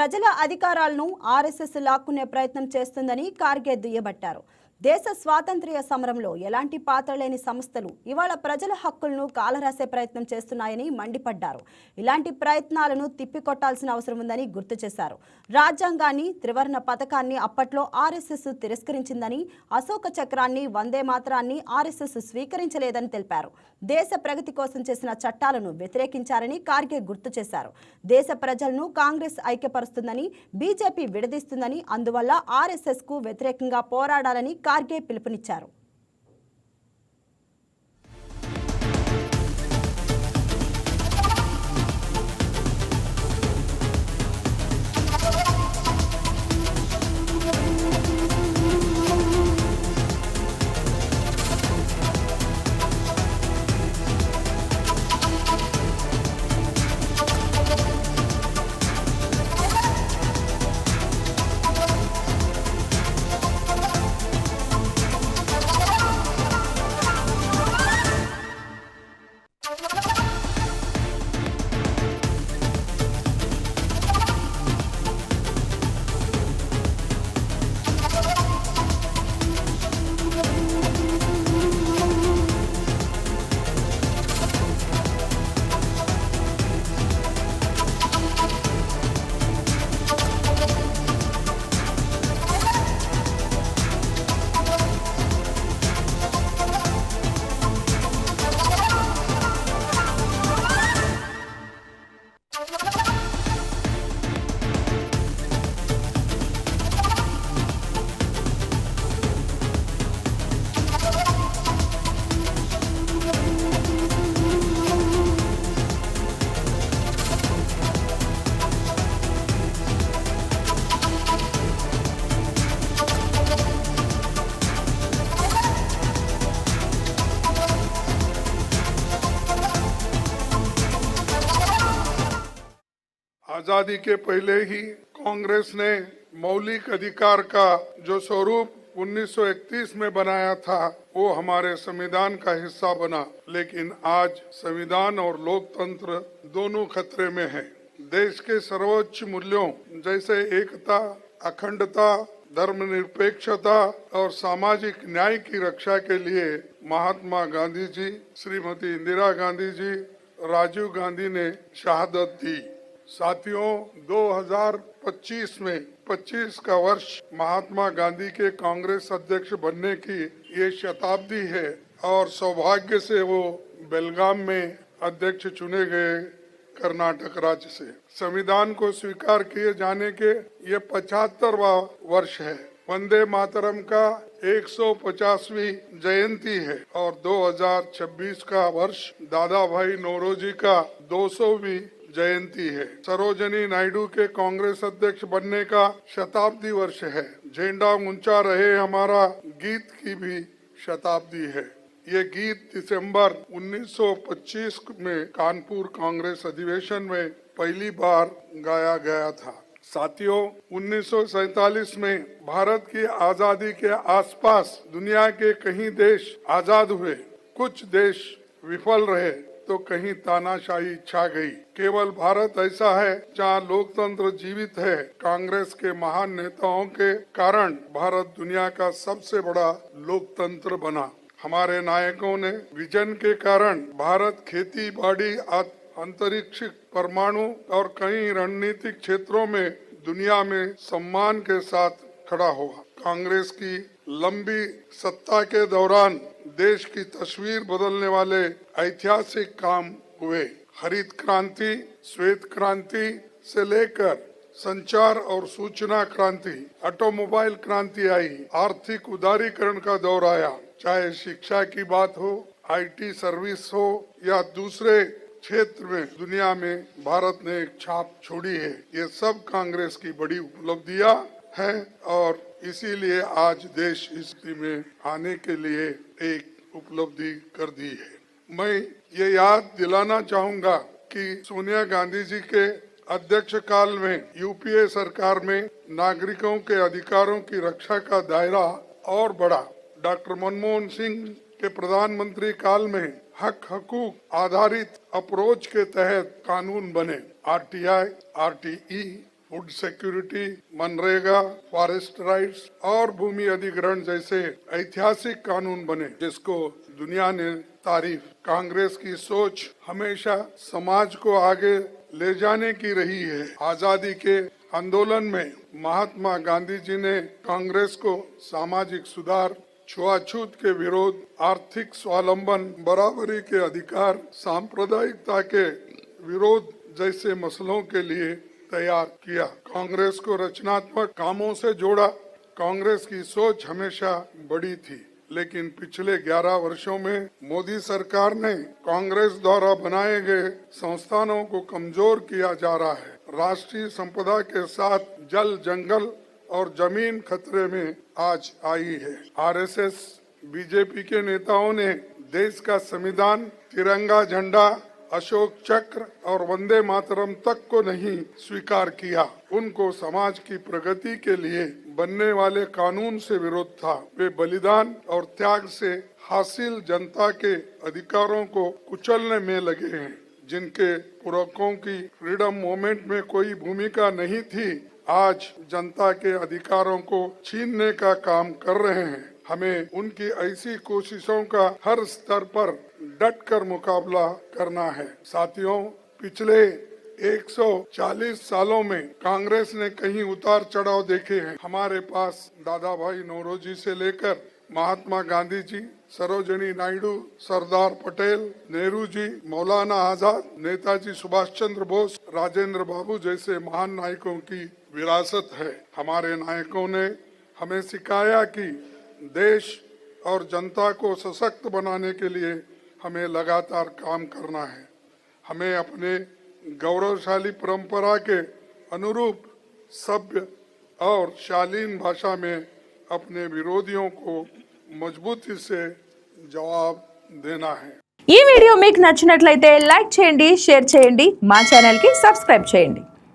ప్రజల అధికారాలను ఆర్ఎస్ఎస్ లాక్కునే ప్రయత్నం చేస్తుందని ఖార్గే దుయ్యబట్టారు. దేశ స్వాతంత్ర్య సమరంలో ఎలాంటి పాత్ర లేని సంస్థలు ఇవాళ ప్రజల హక్కులను కాలరాసే ప్రయత్నం చేస్తున్నాయని మండిపడ్డారు. ఇలాంటి ప్రయత్నాలను తిప్పికొట్టాల్సిన అవసరం ఉందని గుర్తు చేశారు. రాజ్యాంగాన్ని, త్రివర్ణ పతాకాన్ని అప్పట్లో ఆర్ఎస్ఎస్ తిరస్కరించిందని, అశోక చక్రాన్ని, వందే మాతరాన్ని ఆర్ఎస్ఎస్ స్వీకరించలేదని తెలిపారు. దేశ ప్రగతి కోసం చేసిన చట్టాలను వ్యతిరేకించారని ఖార్గే గుర్తు చేశారు. దేశ ప్రజలను కాంగ్రెస్ ఐక్యపరుస్తుందని, బీజేపీ విడదీస్తుందని, అందువల్ల ఆర్ఎస్ఎస్ కు వ్యతిరేకంగా పోరాడాలని ఖార్గే పిలుపునిచ్చారు. आजादी के पहले ही कांग्रेस ने मौलिक अधिकार का जो स्वरूप 1931 में बनाया था वो हमारे संविधान का हिस्सा बना, लेकिन आज संविधान और लोकतंत्र दोनों खतरे में है। देश के सर्वोच्च मूल्यों जैसे एकता, अखंडता, धर्मनिरपेक्षता और सामाजिक न्याय की रक्षा के लिए महात्मा गांधी जी, श्रीमती इंदिरा गांधी जी, राजीव गांधी ने शहादत दी। साथियों, 2025 में 25 का वर्ष महात्मा गांधी के कांग्रेस अध्यक्ष बनने की ये शताब्दी है और सौभाग्य से वो बेलगाम में अध्यक्ष चुने गए कर्नाटक राज्य से। संविधान को स्वीकार किए जाने के ये 75वां वर्ष है। वंदे मातरम का 150वीं जयंती है और 2026 का वर्ष दादा भाई नौरोजी का 200वीं जयंती है। सरोजनी नायडू के कांग्रेस अध्यक्ष बनने का शताब्दी वर्ष है। झंडा ऊंचा रहे हमारा गीत की भी शताब्दी है। ये गीत दिसंबर 1925 में कानपुर कांग्रेस अधिवेशन में पहली बार गाया गया था। साथियों, 1947 में भारत की आजादी के आसपास दुनिया के कई देश आजाद हुए। कुछ देश विफल रहे तो कहीं तानाशाही छा गई। केवल भारत ऐसा है जहां लोकतंत्र जीवित है। कांग्रेस के महान नेताओं के कारण भारत दुनिया का सबसे बड़ा लोकतंत्र बना। हमारे नायकों ने विजन के कारण भारत खेती बाड़ी, अंतरिक्ष, परमाणु और कई रणनीतिक क्षेत्रों में दुनिया में सम्मान के साथ खड़ा हुआ। कांग्रेस की लंबी सत्ता के दौरान देश की तस्वीर बदलने वाले ऐतिहासिक काम हुए। हरित क्रांति, श्वेत क्रांति से लेकर संचार और सूचना क्रांति, ऑटोमोबाइल क्रांति आई, आर्थिक उदारीकरण का दौर आया। चाहे शिक्षा की बात हो, आईटी सर्विस हो या दूसरे क्षेत्र में दुनिया में भारत ने एक छाप छोड़ी है। ये सब कांग्रेस की बड़ी उपलब्धियां है और इसीलिए आज देश इस स्थिति में आने के लिए एक उपलब्धि कर दी है। मैं ये याद दिलाना चाहूंगा कि सोनिया गांधी जी के अध्यक्ष काल में यूपीए सरकार में नागरिकों के अधिकारों की रक्षा का दायरा और बढ़ा। डॉक्टर मनमोहन सिंह के प्रधानमंत्री काल में हक हकूक आधारित अप्रोच के तहत कानून बने। RTI, RTE, food security, MNREGA, forest rights और भूमि अधिग्रहण जैसे ऐतिहासिक कानून बने, जिसको दुनिया ने तारीफ। कांग्रेस की सोच हमेशा समाज को आगे ले जाने की रही है। आजादी के आंदोलन में महात्मा गांधी जी ने कांग्रेस को सामाजिक सुधार, छुआछूत के विरोध, आर्थिक स्वावलंबन, बराबरी के अधिकार, सांप्रदायिकता के विरोध जैसे मसलों के लिए तैयार किया। कांग्रेस को रचनात्मक कामों से जोड़ा। कांग्रेस की सोच हमेशा बड़ी थी, लेकिन पिछले 11 वर्षों में मोदी सरकार ने कांग्रेस द्वारा बनाए गए संस्थानों को कमजोर किया जा रहा है। राष्ट्रीय संपदा के साथ जल, जंगल और जमीन खतरे में आज आई है। आरएसएस, बीजेपी के नेताओं ने देश का संविधान, तिरंगा झंडा, अशोक चक्र और वंदे मातरम तक को नहीं स्वीकार किया। उनको समाज की प्रगति के लिए बनने वाले कानून से विरोध था। वे बलिदान और त्याग से हासिल जनता के अधिकारों को कुचलने में लगे हैं। जिनके पूर्वकों की फ्रीडम मूवमेंट में कोई भूमिका नहीं थी, आज जनता के अधिकारों को छीनने का काम कर रहे हैं। हमें उनकी ऐसी कोशिशों का हर स्तर पर डट कर मुकाबला करना है। साथियों, पिछले 140 सालों में कांग्रेस ने कहीं उतार चढ़ाव देखे हैं। हमारे पास दादा भाई नौरोजी से लेकर महात्मा गांधी जी, सरोजिनी नायडू, सरदार पटेल, नेहरू जी, मौलाना आजाद, नेताजी सुभाष चंद्र बोस, राजेंद्र बाबू जैसे महान नायकों की विरासत है। हमारे नायकों ने हमें सिखाया कि देश और जनता को सशक्त बनाने के लिए हमें लगातार काम करना है। हमें अपने गौरवशाली परंपरा के अनुरूप सभ्य और शालीन भाषा में अपने विरोधियों को मजबूती से जवाब देना है। ఈ వీడియో మీకు నచ్చినట్లయితే లైక్ చేయండి, షేర్ చేయండి, మా ఛానల్ కి సబ్స్క్రైబ్ చేయండి।